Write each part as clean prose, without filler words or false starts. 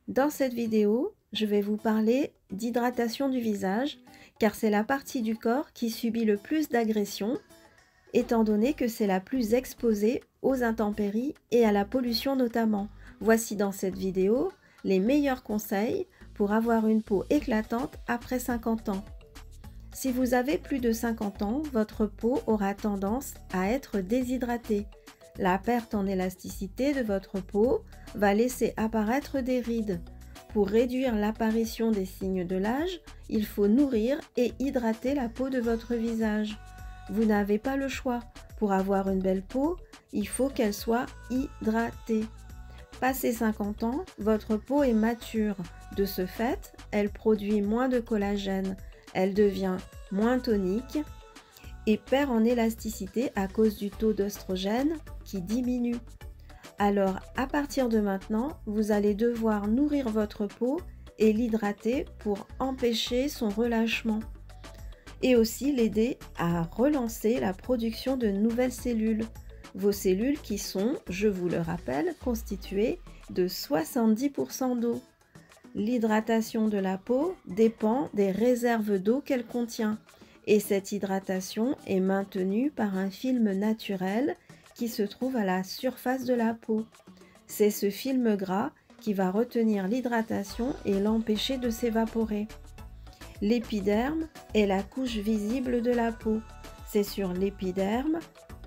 Dans cette vidéo, je vais vous parler d'hydratation du visage, car c'est la partie du corps qui subit le plus d'agressions, étant donné que c'est la plus exposée aux intempéries et à la pollution notamment. Voici dans cette vidéo les meilleurs conseils pour avoir une peau éclatante après 50 ans. Si vous avez plus de 50 ans, votre peau aura tendance à être déshydratée. La perte en élasticité de votre peau va laisser apparaître des rides. Pour réduire l'apparition des signes de l'âge, il faut nourrir et hydrater la peau de votre visage. Vous n'avez pas le choix. Pour avoir une belle peau, il faut qu'elle soit hydratée. Passé 50 ans, votre peau est mature. De ce fait, elle produit moins de collagène. Elle devient moins tonique et perd en élasticité à cause du taux d'œstrogène qui diminue. Alors, à partir de maintenant, vous allez devoir nourrir votre peau et l'hydrater pour empêcher son relâchement et aussi l'aider à relancer la production de nouvelles cellules. Vos cellules qui sont, je vous le rappelle, constituées de 70% d'eau. L'hydratation de la peau dépend des réserves d'eau qu'elle contient et cette hydratation est maintenue par un film naturel qui se trouve à la surface de la peau. C'est ce film gras qui va retenir l'hydratation et l'empêcher de s'évaporer. L'épiderme est la couche visible de la peau. C'est sur l'épiderme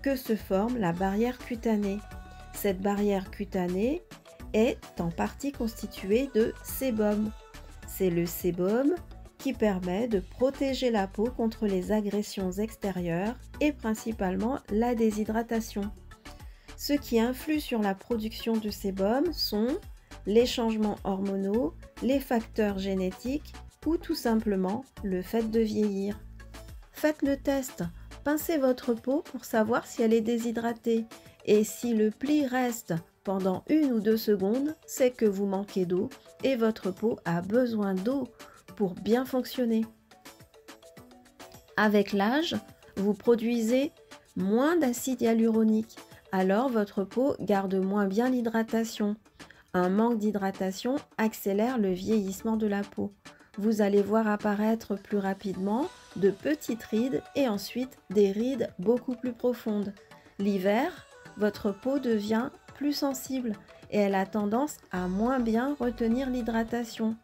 que se forme la barrière cutanée. Cette barrière cutanée est en partie constituée de sébum. C'est le sébum qui permet de protéger la peau contre les agressions extérieures et principalement la déshydratation. Ce qui influe sur la production de sébum sont les changements hormonaux, les facteurs génétiques ou tout simplement le fait de vieillir. Faites le test, pincez votre peau pour savoir si elle est déshydratée et si le pli reste pendant 1 ou 2 secondes, c'est que vous manquez d'eau et votre peau a besoin d'eau pour bien fonctionner. Avec l'âge, vous produisez moins d'acide hyaluronique, alors votre peau garde moins bien l'hydratation. Un manque d'hydratation accélère le vieillissement de la peau. Vous allez voir apparaître plus rapidement de petites rides et ensuite des rides beaucoup plus profondes. L'hiver, votre peau devient plus sensible et elle a tendance à moins bien retenir l'hydratation.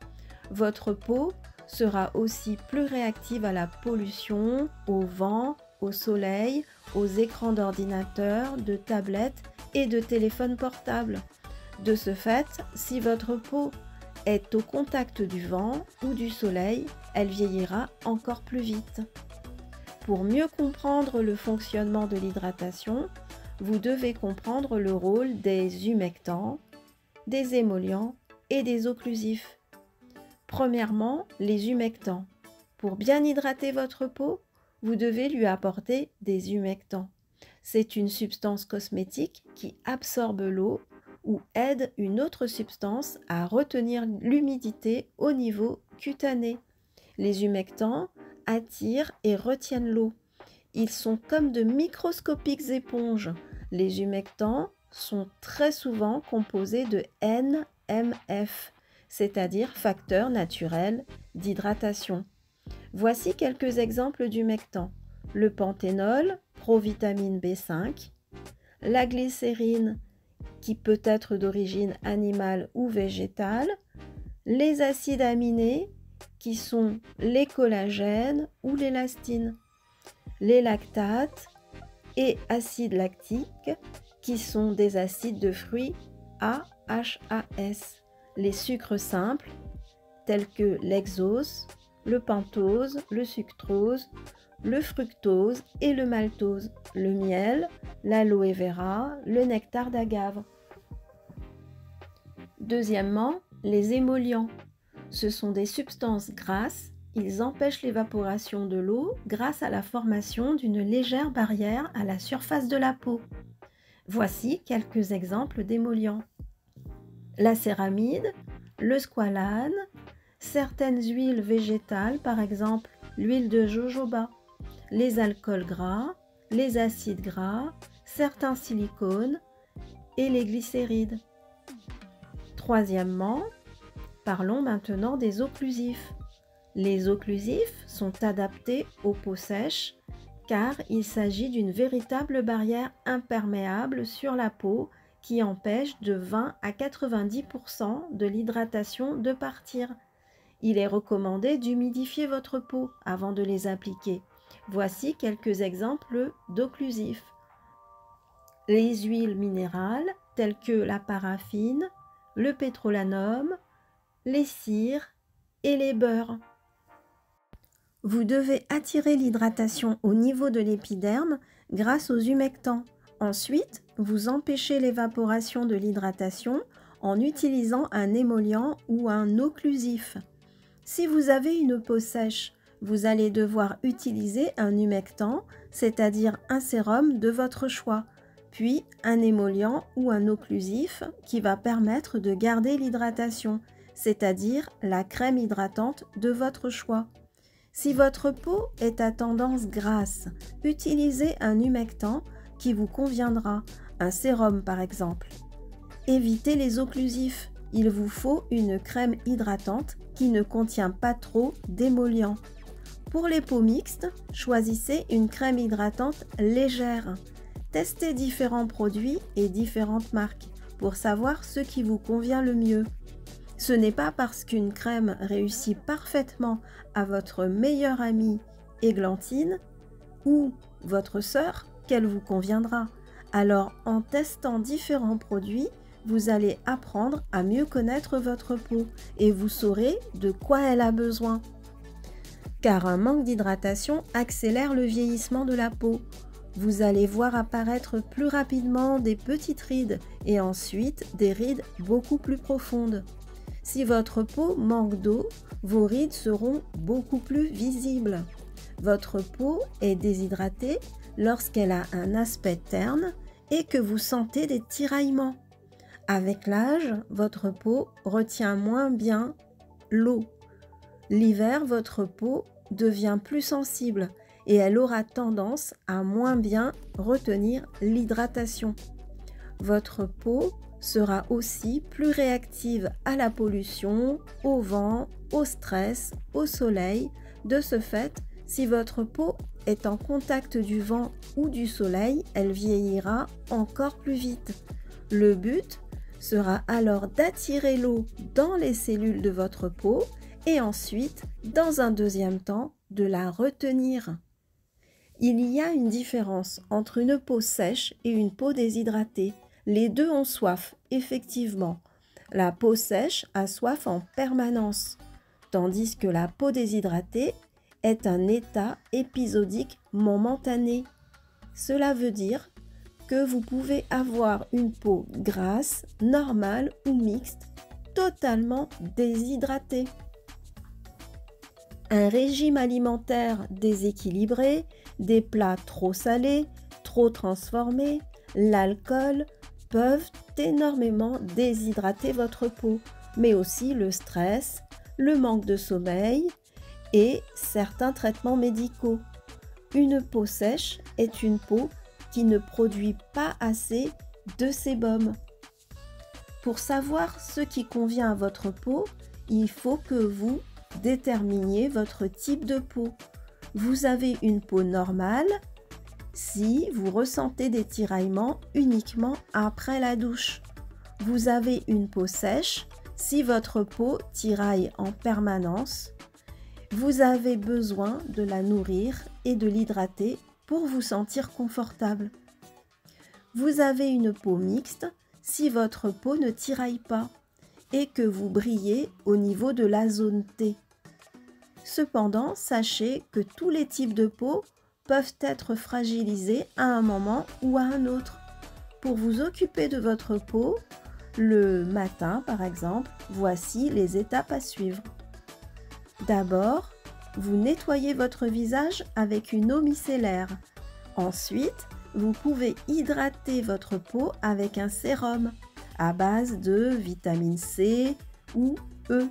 Votre peau sera aussi plus réactive à la pollution, au vent, au soleil, aux écrans d'ordinateur, de tablettes et de téléphones portables. De ce fait, si votre peau est au contact du vent ou du soleil, elle vieillira encore plus vite. Pour mieux comprendre le fonctionnement de l'hydratation, vous devez comprendre le rôle des humectants, des émollients et des occlusifs. Premièrement, les humectants. Pour bien hydrater votre peau, vous devez lui apporter des humectants. C'est une substance cosmétique qui absorbe l'eau ou aide une autre substance à retenir l'humidité au niveau cutané. Les humectants attirent et retiennent l'eau. Ils sont comme de microscopiques éponges. Les humectants sont très souvent composés de NMF, c'est-à-dire facteurs naturels d'hydratation. Voici quelques exemples d'humectants. Le panthénol, provitamine B5, la glycérine, qui peut être d'origine animale ou végétale, les acides aminés, qui sont les collagènes ou l'élastine, les lactates et acides lactiques, qui sont des acides de fruits AHAS, les sucres simples, tels que l'exose, le pentose, le sucrose, le fructose et le maltose, le miel, l'aloe vera, le nectar d'agave. Deuxièmement, les émollients. Ce sont des substances grasses. Ils empêchent l'évaporation de l'eau grâce à la formation d'une légère barrière à la surface de la peau. Voici quelques exemples d'émollients. La céramide, le squalane, certaines huiles végétales, par exemple l'huile de jojoba, les alcools gras, les acides gras, certains silicones et les glycérides. Troisièmement, Parlons maintenant des occlusifs. Les occlusifs sont adaptés aux peaux sèches car il s'agit d'une véritable barrière imperméable sur la peau qui empêche de 20 à 90% de l'hydratation de partir. Il est recommandé d'humidifier votre peau avant de les appliquer. Voici quelques exemples d'occlusifs. Les huiles minérales telles que la paraffine, le pétrolanum, les cires et les beurres. Vous devez attirer l'hydratation au niveau de l'épiderme grâce aux humectants. Ensuite, vous empêchez l'évaporation de l'hydratation en utilisant un émollient ou un occlusif. Si vous avez une peau sèche, vous allez devoir utiliser un humectant, c'est-à-dire un sérum de votre choix, puis un émollient ou un occlusif qui va permettre de garder l'hydratation, c'est-à-dire la crème hydratante de votre choix. Si votre peau est à tendance grasse, utilisez un humectant qui vous conviendra, un sérum par exemple. Évitez les occlusifs, il vous faut une crème hydratante qui ne contient pas trop d'émollient. Pour les peaux mixtes, choisissez une crème hydratante légère. Testez différents produits et différentes marques pour savoir ce qui vous convient le mieux. Ce n'est pas parce qu'une crème réussit parfaitement à votre meilleure amie Églantine ou votre sœur qu'elle vous conviendra. Alors, en testant différents produits, vous allez apprendre à mieux connaître votre peau et vous saurez de quoi elle a besoin. Car un manque d'hydratation accélère le vieillissement de la peau. Vous allez voir apparaître plus rapidement des petites rides et ensuite des rides beaucoup plus profondes. Si votre peau manque d'eau, vos rides seront beaucoup plus visibles. Votre peau est déshydratée lorsqu'elle a un aspect terne et que vous sentez des tiraillements. Avec l'âge, votre peau retient moins bien l'eau. L'hiver, votre peau devient plus sensible et elle aura tendance à moins bien retenir l'hydratation. Votre peau sera aussi plus réactive à la pollution, au vent, au stress, au soleil. De ce fait, si votre peau est en contact du vent ou du soleil, elle vieillira encore plus vite. Le but sera alors d'attirer l'eau dans les cellules de votre peau et ensuite, dans un deuxième temps, de la retenir. Il y a une différence entre une peau sèche et une peau déshydratée. Les deux ont soif, effectivement. La peau sèche a soif en permanence, tandis que la peau déshydratée est un état épisodique momentané. Cela veut dire que vous pouvez avoir une peau grasse, normale ou mixte, totalement déshydratée. Un régime alimentaire déséquilibré, des plats trop salés, trop transformés, l'alcool peuvent énormément déshydrater votre peau, mais aussi le stress, le manque de sommeil et certains traitements médicaux. Une peau sèche est une peau qui ne produit pas assez de sébum. Pour savoir ce qui convient à votre peau, il faut que vous déterminiez votre type de peau. Vous avez une peau normale si vous ressentez des tiraillements uniquement après la douche. Vous avez une peau sèche si votre peau tiraille en permanence. Vous avez besoin de la nourrir et de l'hydrater pour vous sentir confortable. Vous avez une peau mixte si votre peau ne tiraille pas et que vous brillez au niveau de la zone T. Cependant, sachez que tous les types de peau peuvent être fragilisés à un moment ou à un autre. Pour vous occuper de votre peau, le matin par exemple, voici les étapes à suivre. D'abord, vous nettoyez votre visage avec une eau micellaire. Ensuite, vous pouvez hydrater votre peau avec un sérum à base de vitamine C ou E.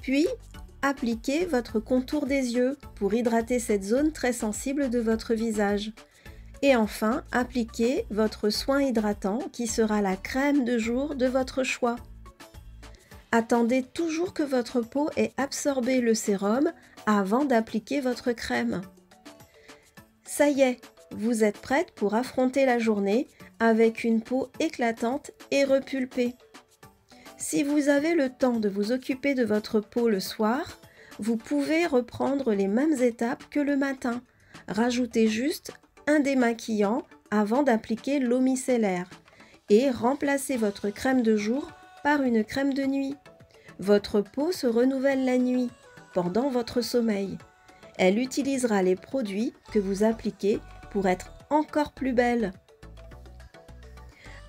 Puis, appliquez votre contour des yeux pour hydrater cette zone très sensible de votre visage. Et enfin, appliquez votre soin hydratant qui sera la crème de jour de votre choix. Attendez toujours que votre peau ait absorbé le sérum avant d'appliquer votre crème. Ça y est, vous êtes prête pour affronter la journée avec une peau éclatante et repulpée. Si vous avez le temps de vous occuper de votre peau le soir, vous pouvez reprendre les mêmes étapes que le matin. Rajoutez juste un démaquillant avant d'appliquer l'eau micellaire et remplacez votre crème de jour par une crème de nuit. Votre peau se renouvelle la nuit, pendant votre sommeil. Elle utilisera les produits que vous appliquez pour être encore plus belle.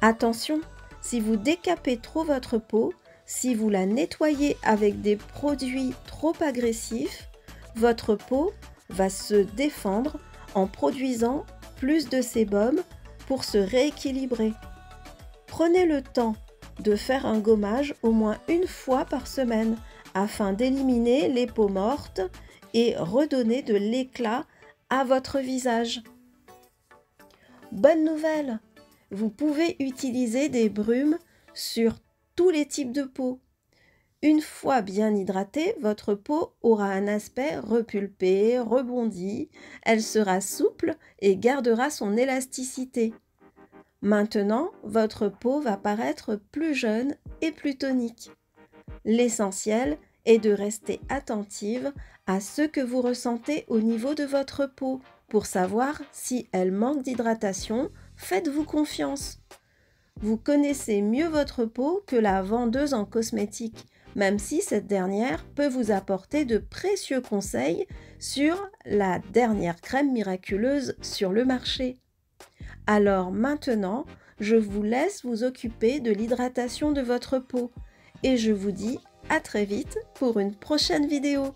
Attention, si vous décapez trop votre peau, si vous la nettoyez avec des produits trop agressifs, votre peau va se défendre en produisant plus de sébum pour se rééquilibrer. Prenez le temps de faire un gommage au moins une fois par semaine afin d'éliminer les peaux mortes et redonner de l'éclat à votre visage. Bonne nouvelle! Vous pouvez utiliser des brumes sur tous les types de peau. Une fois bien hydratée, votre peau aura un aspect repulpé, rebondi, elle sera souple et gardera son élasticité. Maintenant, votre peau va paraître plus jeune et plus tonique. L'essentiel est de rester attentive à ce que vous ressentez au niveau de votre peau. Pour savoir si elle manque d'hydratation, faites-vous confiance. Vous connaissez mieux votre peau que la vendeuse en cosmétiques, même si cette dernière peut vous apporter de précieux conseils sur la dernière crème miraculeuse sur le marché. Alors maintenant, je vous laisse vous occuper de l'hydratation de votre peau et je vous dis à très vite pour une prochaine vidéo.